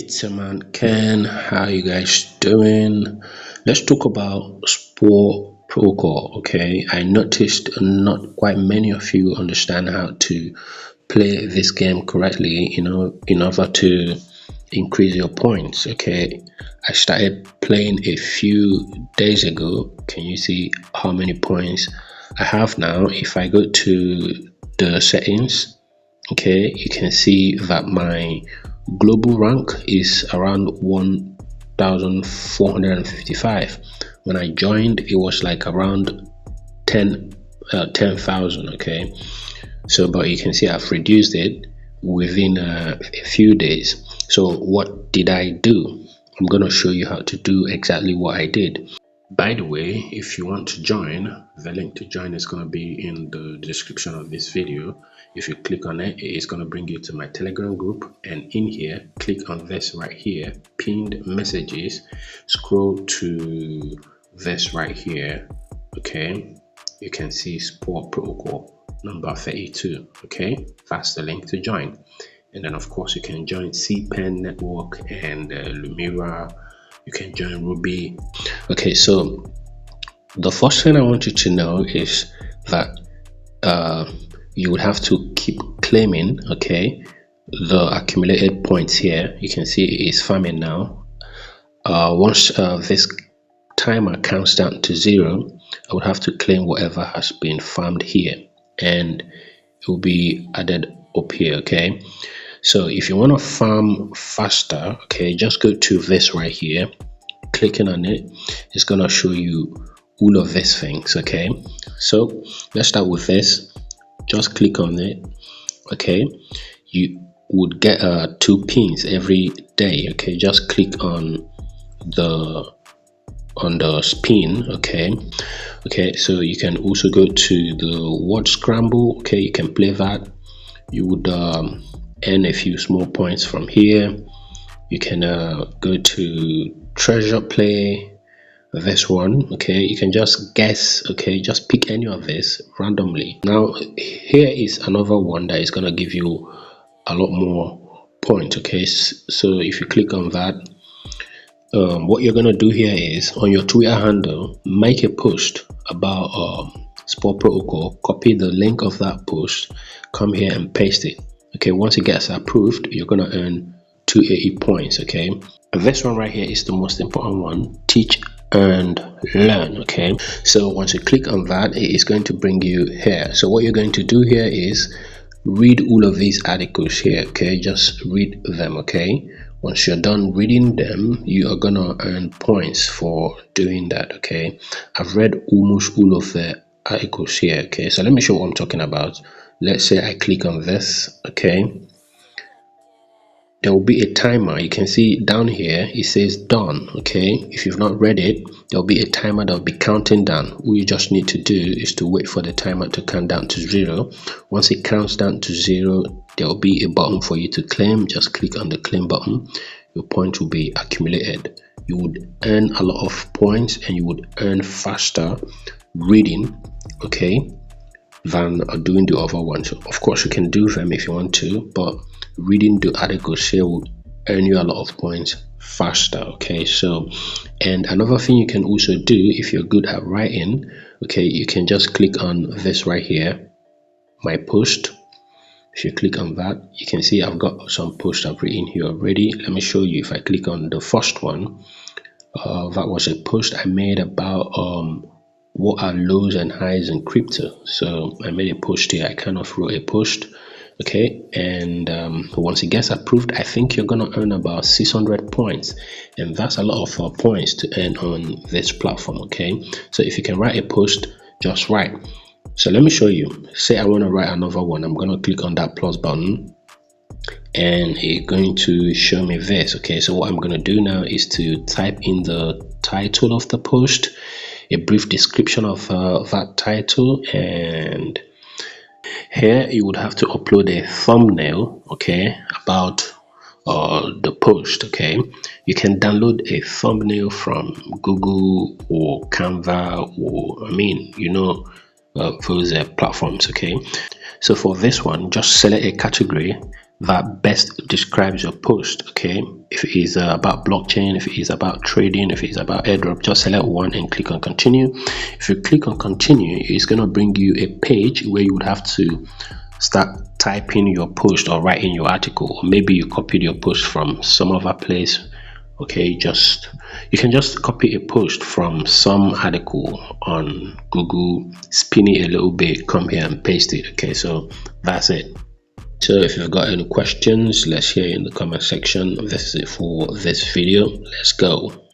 It's a man Ken. How you guys doing? Let's talk about Spur Protocol. Okay, I noticed not quite many of you understand how to play this game correctly. In order to increase your points. Okay, I started playing a few days ago. Can you see how many points I have now? If I go to the settings, okay, you can see that my global rank is around 1455. When I joined, it was like around 10,000. Okay, so but you can see I've reduced it within a few days. So what did I do? I'm going to show you how to do exactly what I did. By the way, if you want to join, the link to join is going to be in the description of this video. If you click on it, it's going to bring you to my Telegram group, and in here, click on this right here, pinned messages, scroll to this right here. Okay, you can see Spur Protocol number 32. Okay, that's the link to join. And then of course you can join CPen network and Lumira. You can join Ruby. Okay, so the first thing I want you to know is that you would have to keep claiming, okay, the accumulated points here. You can see it is farming now. Once this timer counts down to 0, I would have to claim whatever has been farmed here, and it will be added up here. Okay, so if you want to farm faster, okay, just go to this right here. Clicking on it, it's gonna show you all of these things. Okay, so let's start with this. Just click on it. Okay, you would get 2 pins every day. Okay, just click on the spin. Okay, so you can also go to the word scramble. Okay, you can play that. You would earn a few small points from here. You can go to treasure play, this one. Okay, you can just guess. Okay, just pick any of this randomly. Now here is another one that is going to give you a lot more points. Okay, so if you click on that, what you're going to do here is on your Twitter handle, make a post about Spur Protocol, copy the link of that post, come here and paste it. Okay, once it gets approved, you're going to earn 280 points. Okay, this one right here is the most important one: teach and learn. Okay, so once you click on that, it is going to bring you here. So what you're going to do here is read all of these articles here. Okay, just read them. Okay, once you're done reading them, you are gonna earn points for doing that. Okay, I've read almost all of the articles here. Okay, so let me show what I'm talking about. Let's say I click on this. Okay, there will be a timer. You can see down here it says done. Okay, if you've not read it, there will be a timer that will be counting down. All you just need to do is to wait for the timer to count down to 0. Once it counts down to 0, there will be a button for you to claim. Just click on the claim button. Your points will be accumulated. You would earn a lot of points, and you would earn faster reading, okay, than doing the other ones. Of course you can do them if you want to, but reading the articles here will earn you a lot of points faster. Okay, so and another thing you can also do if you're good at writing, okay, you can just click on this right here, my post. If you click on that, you can see I've got some posts I've written here already. Let me show you. If I click on the first one, that was a post I made about what are lows and highs in crypto. So I made a post here. I kind of wrote a post. Okay, and once it gets approved, I think you're gonna earn about 600 points, and that's a lot of points to earn on this platform. Okay, so if you can write a post, just write. So let me show you. Say I want to write another one. I'm gonna click on that plus button, and it's going to show me this. Okay, so what I'm gonna do now is to type in the title of the post, a brief description of that title, and here you would have to upload a thumbnail, okay, about the post. Okay, you can download a thumbnail from Google or Canva, or those platforms. Okay, so for this one, just select a category that best describes your post. Okay, if it is about blockchain, if it is about trading, if it is about airdrop, just select one and click on continue. If you click on continue, it's going to bring you a page where you would have to start typing your post or writing your article, or maybe you copied your post from some other place. Okay, you can just copy a post from some article on Google, spin it a little bit, come here and paste it. Okay, so that's it. So if you've got any questions, let's hear in the comment section. This is it for this video. Let's go.